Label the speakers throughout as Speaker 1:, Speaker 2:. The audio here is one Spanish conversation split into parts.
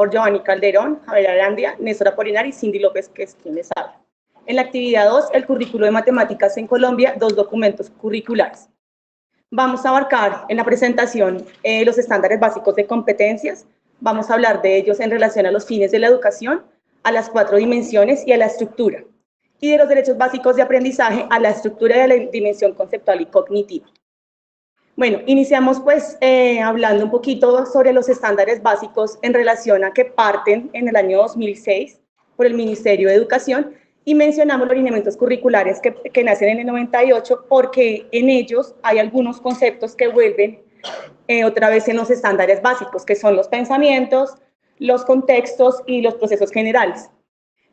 Speaker 1: por Giovanni Calderón, Javier Arandia, Néstor Apolinar y Cindy López, que es quien les habla. En la actividad 2, el currículo de matemáticas en Colombia, 2 documentos curriculares. Vamos a abarcar en la presentación los estándares básicos de competencias, vamos a hablar de ellos en relación a los fines de la educación, a las 4 dimensiones y a la estructura, y de los derechos básicos de aprendizaje a la estructura y a la dimensión conceptual y cognitiva. Bueno, iniciamos pues hablando un poquito sobre los estándares básicos en relación a que parten en el año 2006 por el Ministerio de Educación y mencionamos los lineamientos curriculares que nacen en el 98 porque en ellos hay algunos conceptos que vuelven otra vez en los estándares básicos, que son los pensamientos, los contextos y los procesos generales.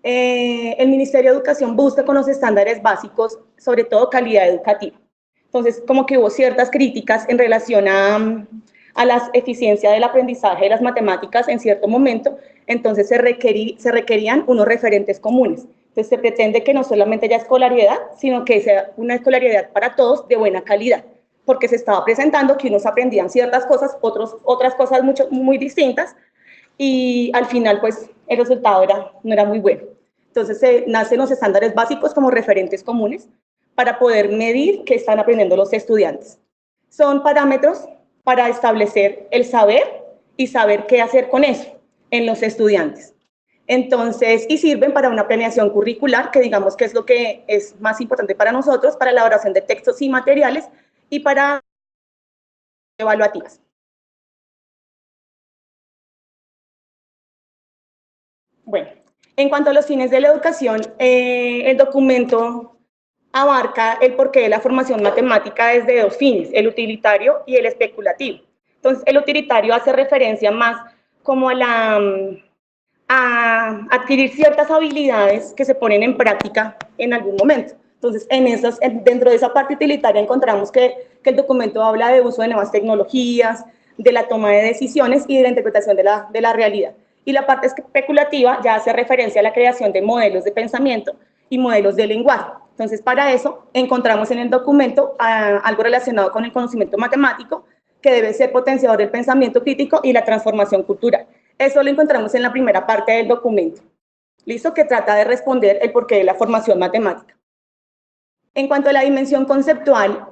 Speaker 1: El Ministerio de Educación busca con los estándares básicos, sobre todo calidad educativa. Entonces, como que hubo ciertas críticas en relación a la eficiencia del aprendizaje de las matemáticas en cierto momento, entonces se requerían unos referentes comunes. Entonces, se pretende que no solamente haya escolaridad, sino que sea una escolaridad para todos de buena calidad, porque se estaba presentando que unos aprendían ciertas cosas, otras cosas muy distintas, y al final, pues, el resultado no era muy bueno. Entonces, nacen los estándares básicos como referentes comunes, para poder medir qué están aprendiendo los estudiantes. Son parámetros para establecer el saber y saber qué hacer con eso en los estudiantes. Entonces, y sirven para una planeación curricular, que digamos que es lo que es más importante para nosotros, para la elaboración de textos y materiales y para evaluativas. Bueno, en cuanto a los fines de la educación, el documento abarca el porqué de la formación matemática desde 2 fines, el utilitario y el especulativo. Entonces, el utilitario hace referencia más como a adquirir ciertas habilidades que se ponen en práctica en algún momento. Entonces, dentro de esa parte utilitaria encontramos que el documento habla de uso de nuevas tecnologías, de la toma de decisiones y de la interpretación de la realidad. Y la parte especulativa ya hace referencia a la creación de modelos de pensamiento y modelos de lenguaje. Entonces, para eso encontramos en el documento algo relacionado con el conocimiento matemático, que debe ser potenciador del pensamiento crítico y la transformación cultural. Eso lo encontramos en la primera parte del documento, ¿listo? Que trata de responder el porqué de la formación matemática. En cuanto a la dimensión conceptual,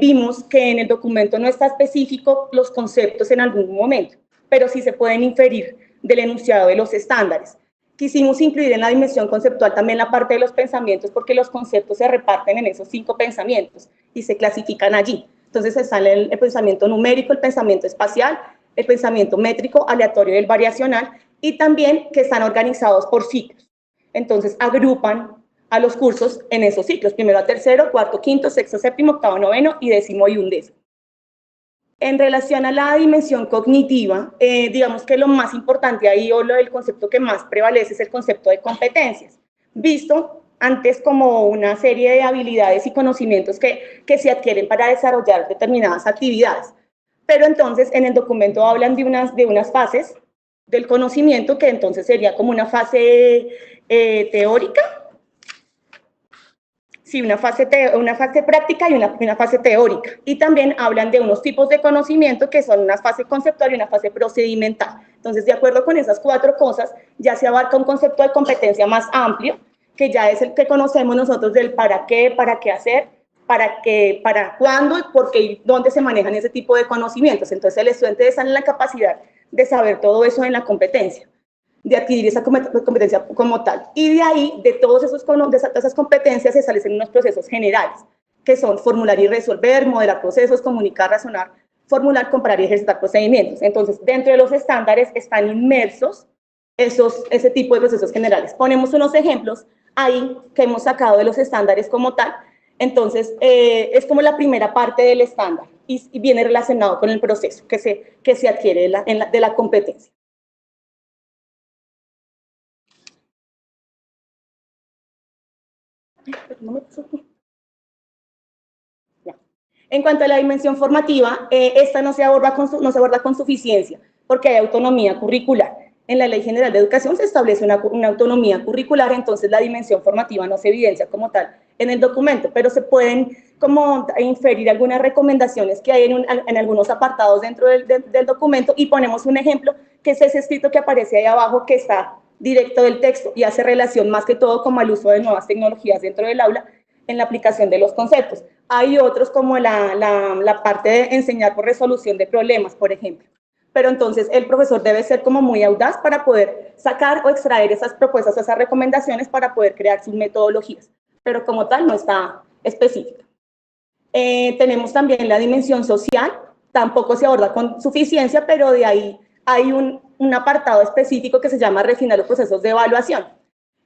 Speaker 1: vimos que en el documento no está específico los conceptos en algún momento, pero sí se pueden inferir del enunciado de los estándares. Quisimos incluir en la dimensión conceptual también la parte de los pensamientos, porque los conceptos se reparten en esos 5 pensamientos y se clasifican allí. Entonces está el pensamiento numérico, el pensamiento espacial, el pensamiento métrico, aleatorio y el variacional, y también que están organizados por ciclos. Entonces agrupan a los cursos en esos ciclos, primero a tercero, cuarto, quinto, sexto, séptimo, octavo, noveno y décimo y undécimo. En relación a la dimensión cognitiva, digamos que lo más importante ahí, o el concepto que más prevalece, es el concepto de competencias, visto antes como una serie de habilidades y conocimientos que se adquieren para desarrollar determinadas actividades. Pero entonces en el documento hablan de unas fases del conocimiento, que entonces sería como una fase teórica, sí, una fase práctica y una fase teórica. Y también hablan de unos tipos de conocimiento que son una fase conceptual y una fase procedimental. Entonces, de acuerdo con esas 4 cosas, ya se abarca un concepto de competencia más amplio, que ya es el que conocemos nosotros del para qué hacer, para cuándo, por qué y dónde se manejan ese tipo de conocimientos. Entonces, el estudiante está en la capacidad de saber todo eso en la competencia, de adquirir esa competencia como tal. Y de ahí, de todas esas competencias, se establecen unos procesos generales, que son formular y resolver, modelar procesos, comunicar, razonar, formular, comparar y ejercitar procedimientos. Entonces, dentro de los estándares están inmersos ese tipo de procesos generales. Ponemos unos ejemplos ahí que hemos sacado de los estándares como tal. Entonces, es como la primera parte del estándar y viene relacionado con el proceso que se adquiere de la competencia. En cuanto a la dimensión formativa, esta no se aborda con suficiencia, porque hay autonomía curricular. En la Ley General de Educación se establece una autonomía curricular, entonces la dimensión formativa no se evidencia como tal en el documento, pero se pueden como inferir algunas recomendaciones que hay en algunos apartados dentro del documento, y ponemos un ejemplo, que es ese escrito que aparece ahí abajo, que está directo del texto y hace relación más que todo como al uso de nuevas tecnologías dentro del aula en la aplicación de los conceptos. Hay otros como la parte de enseñar por resolución de problemas, por ejemplo. Pero entonces el profesor debe ser como muy audaz para poder sacar o extraer esas propuestas, esas recomendaciones para poder crear sus metodologías, pero como tal no está específica. Tenemos también la dimensión social, tampoco se aborda con suficiencia, pero de ahí hay un apartado específico que se llama refinar los procesos de evaluación.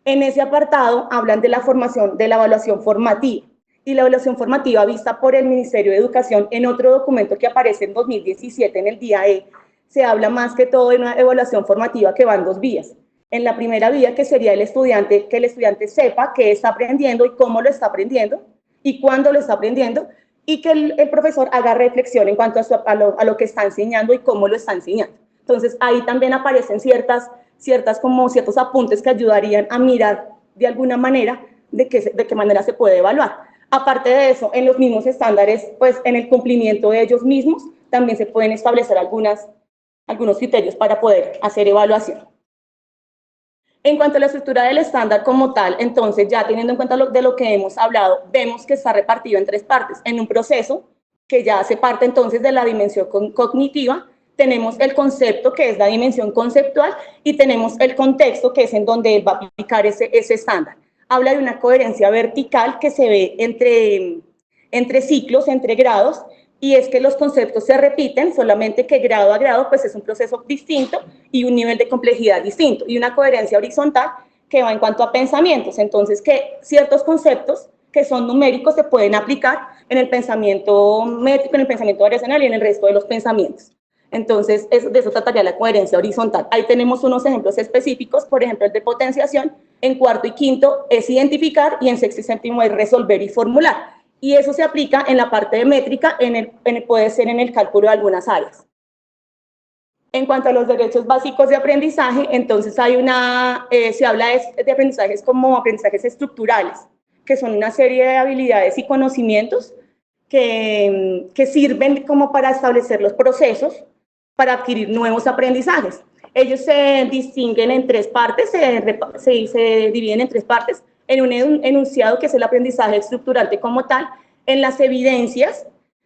Speaker 1: En ese apartado hablan de la formación, de la evaluación formativa, y la evaluación formativa vista por el Ministerio de Educación en otro documento que aparece en 2017 en el DIAE, se habla más que todo de una evaluación formativa que va en dos vías. En la primera vía, que sería que el estudiante sepa qué está aprendiendo y cómo lo está aprendiendo y cuándo lo está aprendiendo, y que el profesor haga reflexión en cuanto a lo que está enseñando y cómo lo está enseñando. Entonces, ahí también aparecen ciertos apuntes que ayudarían a mirar de alguna manera de qué manera se puede evaluar. Aparte de eso, en los mismos estándares, pues en el cumplimiento de ellos mismos, también se pueden establecer algunos criterios para poder hacer evaluación. En cuanto a la estructura del estándar como tal, entonces ya teniendo en cuenta de lo que hemos hablado, vemos que está repartido en tres partes. En un proceso que ya hace parte entonces de la dimensión cognitiva, tenemos el concepto, que es la dimensión conceptual, y tenemos el contexto, que es en donde él va a aplicar ese estándar. Habla de una coherencia vertical que se ve entre ciclos, entre grados, y es que los conceptos se repiten, solamente que grado a grado pues es un proceso distinto y un nivel de complejidad distinto, y una coherencia horizontal que va en cuanto a pensamientos. Entonces, que ciertos conceptos que son numéricos se pueden aplicar en el pensamiento métrico, en el pensamiento variacional y en el resto de los pensamientos. Entonces, de eso trataría la coherencia horizontal. Ahí tenemos unos ejemplos específicos, por ejemplo, el de potenciación. En cuarto y quinto es identificar, y en sexto y séptimo es resolver y formular. Y eso se aplica en la parte de métrica, puede ser en el cálculo de algunas áreas. En cuanto a los derechos básicos de aprendizaje, entonces se habla de aprendizajes como aprendizajes estructurales, que son una serie de habilidades y conocimientos que sirven como para establecer los procesos para adquirir nuevos aprendizajes. Ellos se distinguen en tres partes, se dividen en tres partes, en un enunciado, que es el aprendizaje estructurante como tal, en las evidencias,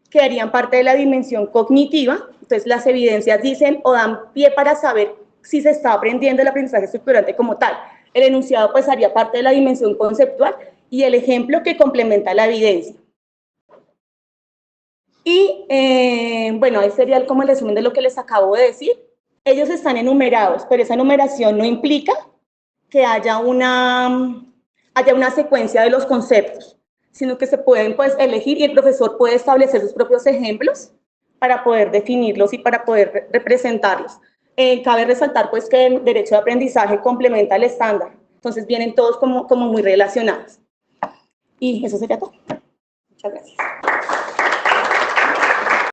Speaker 1: que harían parte de la dimensión cognitiva. Entonces, las evidencias dicen o dan pie para saber si se está aprendiendo el aprendizaje estructurante como tal. El enunciado pues haría parte de la dimensión conceptual, y el ejemplo que complementa la evidencia. Y bueno, ahí sería como el resumen de lo que les acabo de decir. Ellos están enumerados, pero esa enumeración no implica que haya una secuencia de los conceptos, sino que se pueden pues elegir, y el profesor puede establecer sus propios ejemplos para poder definirlos y para poder representarlos. Cabe resaltar pues que el derecho de aprendizaje complementa el estándar, entonces vienen todos como muy relacionados. Y eso sería todo. Muchas gracias.